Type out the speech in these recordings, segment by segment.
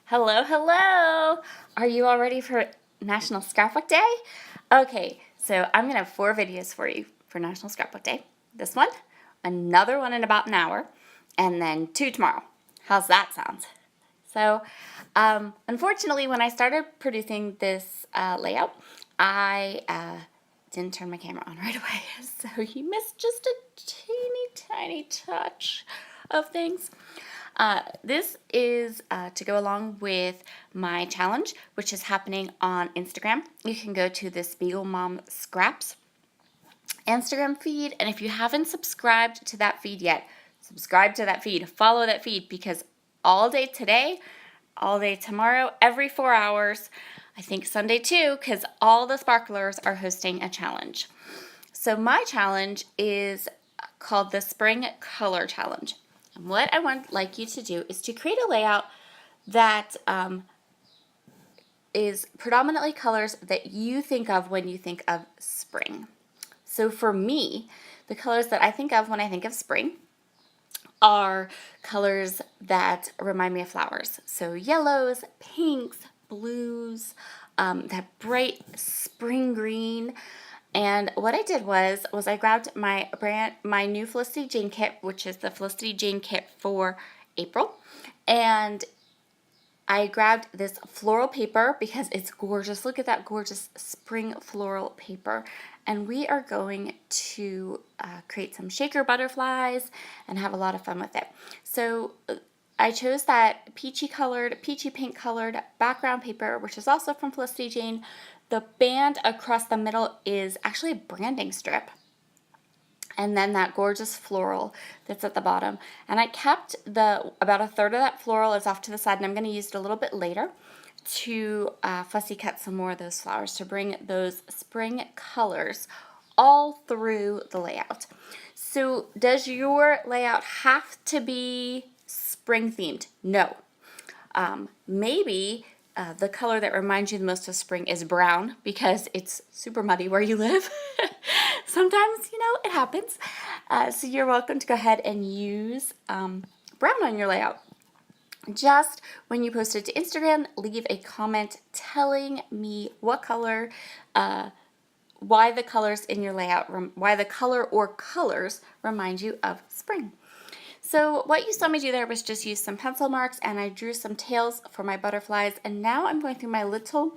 Hello, hello! Are you all ready for National Scrapbook Day? Okay, so I'm going to have 4 videos for you for National Scrapbook Day. This one, another one in about an hour, and then 2 tomorrow. How's that sound? So, unfortunately, when I started producing this layout, I didn't turn my camera on right away, so you missed just a teeny tiny touch of things. This is to go along with my challenge, which is happening on Instagram. You can go to the Spiegelmom Scraps Instagram feed, and if you haven't subscribed to that feed yet, subscribe to that feed, follow that feed, because all day today, all day tomorrow, every 4 hours, I think Sunday too, because all the sparklers are hosting a challenge. So my challenge is called the Spring Color Challenge. And what I would like you to do is to create a layout that is predominantly colors that you think of when you think of spring. So for me, the colors that I think of when I think of spring are colors that remind me of flowers. So yellows, pinks, blues, that bright spring green. And what I did was I grabbed my new Felicity Jane kit, which is the Felicity Jane kit for April, and I grabbed this floral paper because it's gorgeous. Look at that gorgeous spring floral paper. And we are going to create some shaker butterflies and have a lot of fun with it. So I chose that peachy pink colored background paper, which is also from Felicity Jane. The band across the middle is actually a branding strip. And then that gorgeous floral that's at the bottom. And I kept about a third of that floral is off to the side, and I'm going to use it a little bit later to fussy cut some more of those flowers to bring those spring colors all through the layout. So does your layout have to be spring themed? No. Maybe the color that reminds you the most of spring is brown because it's super muddy where you live. Sometimes, it happens. So you're welcome to go ahead and use brown on your layout. Just when you post it to Instagram, leave a comment telling me what color, why the colors in your layout, why the color or colors remind you of spring. So what you saw me do there was just use some pencil marks, and I drew some tails for my butterflies, and now I'm going through my little,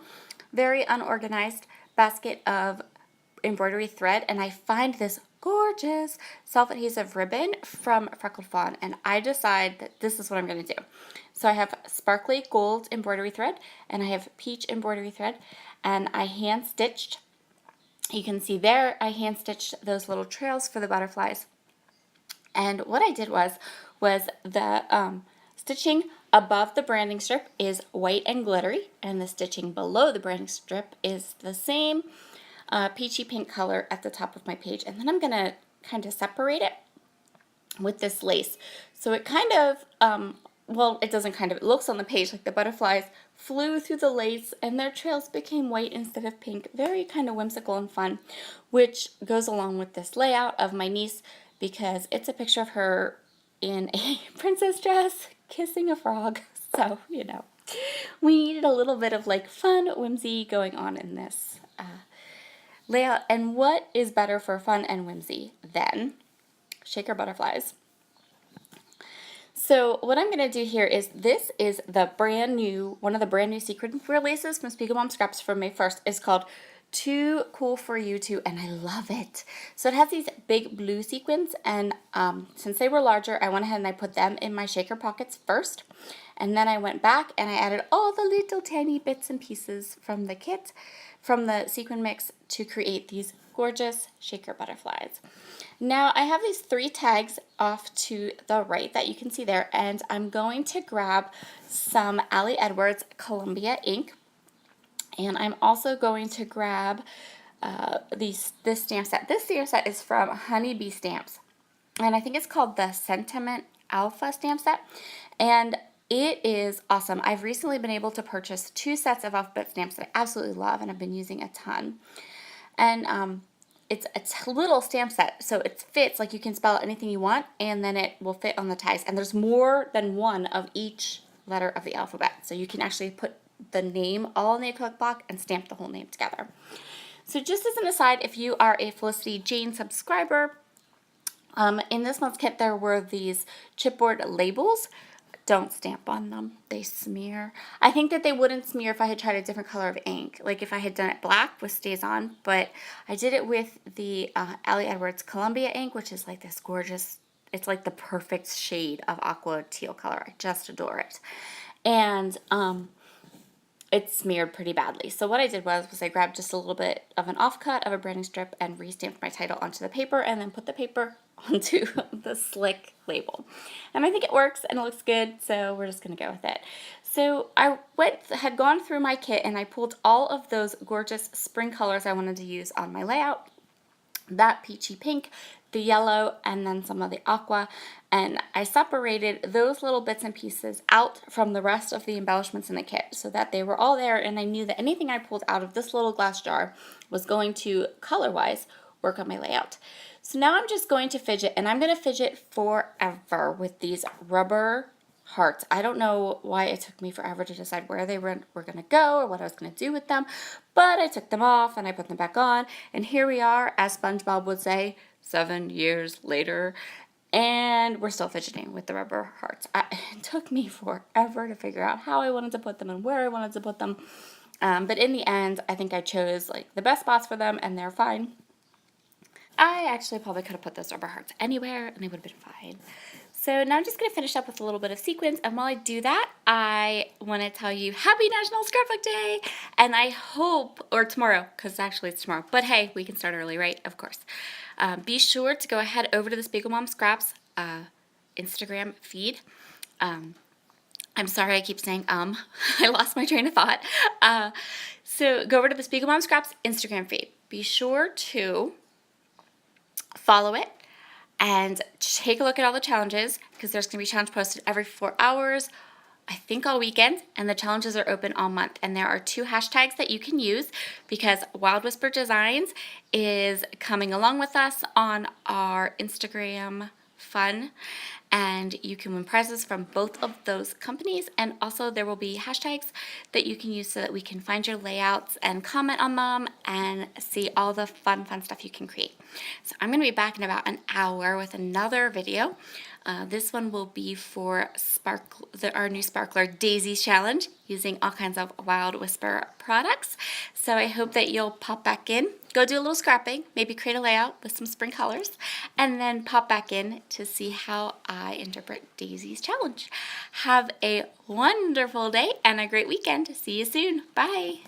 very unorganized basket of embroidery thread, and I find this gorgeous self-adhesive ribbon from Freckled Fawn, and I decide that this is what I'm going to do. So I have sparkly gold embroidery thread, and I have peach embroidery thread, and I hand stitched, you can see there, I hand stitched those little trails for the butterflies. And what I did was the stitching above the branding strip is white and glittery, and the stitching below the branding strip is the same peachy pink color at the top of my page. And then I'm going to kind of separate it with this lace. So it kind of, it doesn't kind of, it looks on the page like the butterflies flew through the lace and their trails became white instead of pink. Very kind of whimsical and fun, which goes along with this layout of my niece, because it's a picture of her in a princess dress kissing a frog. So, we needed a little bit of fun, whimsy going on in this layout. And what is better for fun and whimsy than shaker butterflies? So what I'm going to do here is, this is one of the brand new sequin laces from Spiegelmom Scraps from May 1st. It's called Too Cool for You To, and I love it. So it has these big blue sequins, and since they were larger, I went ahead and I put them in my shaker pockets first, and then I went back and I added all the little tiny bits and pieces from the kit, from the sequin mix, to create these gorgeous shaker butterflies. Now I have these 3 tags off to the right that you can see there, and I'm going to grab some Ali Edwards Columbia ink. And I'm also going to grab this stamp set. This stamp set is from Honeybee Stamps, and I think it's called the Sentiment Alpha stamp set, and it is awesome. I've recently been able to purchase 2 sets of alphabet stamps that I absolutely love and I've been using a ton. And it's a little stamp set, so it fits, you can spell anything you want, and then it will fit on the tags. And there's more than one of each letter of the alphabet. So you can actually put the name all in the acrylic block and stamp the whole name together. So just as an aside, if you are a Felicity Jane subscriber, in this month's kit there were these chipboard labels. Don't stamp on them. They smear. I think that they wouldn't smear if I had tried a different color of ink, like if I had done it black with Stays On, but I did it with the Allie Edwards Columbia ink, which is like this gorgeous, it's like the perfect shade of aqua teal color. I just adore it. And it smeared pretty badly. So what I did was I grabbed just a little bit of an offcut of a branding strip and re-stamped my title onto the paper and then put the paper onto the slick label. And I think it works and it looks good, so we're just going to go with it. So I had gone through my kit and I pulled all of those gorgeous spring colors I wanted to use on my layout. That peachy pink, the yellow, and then some of the aqua, and I separated those little bits and pieces out from the rest of the embellishments in the kit so that they were all there, and I knew that anything I pulled out of this little glass jar was going to, color-wise, work on my layout. So now I'm just going to fidget, and I'm going to fidget forever with these rubber hearts. I don't know why it took me forever to decide where they were going to go or what I was going to do with them, but I took them off and I put them back on, and here we are, as SpongeBob would say, 7 years later, and we're still fidgeting with the rubber hearts. It took me forever to figure out how I wanted to put them and where I wanted to put them, but in the end, I think I chose like the best spots for them, and they're fine. I actually probably could have put those rubber hearts anywhere and they would have been fine. So now I'm just going to finish up with a little bit of sequins, and while I do that, I want to tell you Happy National Scrapbook Day, and I hope, or tomorrow, because actually it's tomorrow, but hey, we can start early, right? Of course. Be sure to go ahead over to the Spiegelmom Scraps Instagram feed. I'm sorry I keep saying I lost my train of thought. So go over to the Spiegelmom Scraps Instagram feed. Be sure to follow it and take a look at all the challenges, because there's going to be challenge posted every 4 hours, I think all weekend, and the challenges are open all month. And there are 2 hashtags that you can use, because Wild Whisper Designs is coming along with us on our Instagram fun, and you can win prizes from both of those companies, and also there will be hashtags that you can use so that we can find your layouts and comment on them and see all the fun stuff you can create. So I'm going to be back in about an hour with another video. This one will be for our new Sparkler Daisies Challenge, using all kinds of Wild Whisper products. So I hope that you'll pop back in, go do a little scrapping, maybe create a layout with some spring colors, and then pop back in to see how I interpret Daisy's challenge. Have a wonderful day and a great weekend. See you soon. Bye.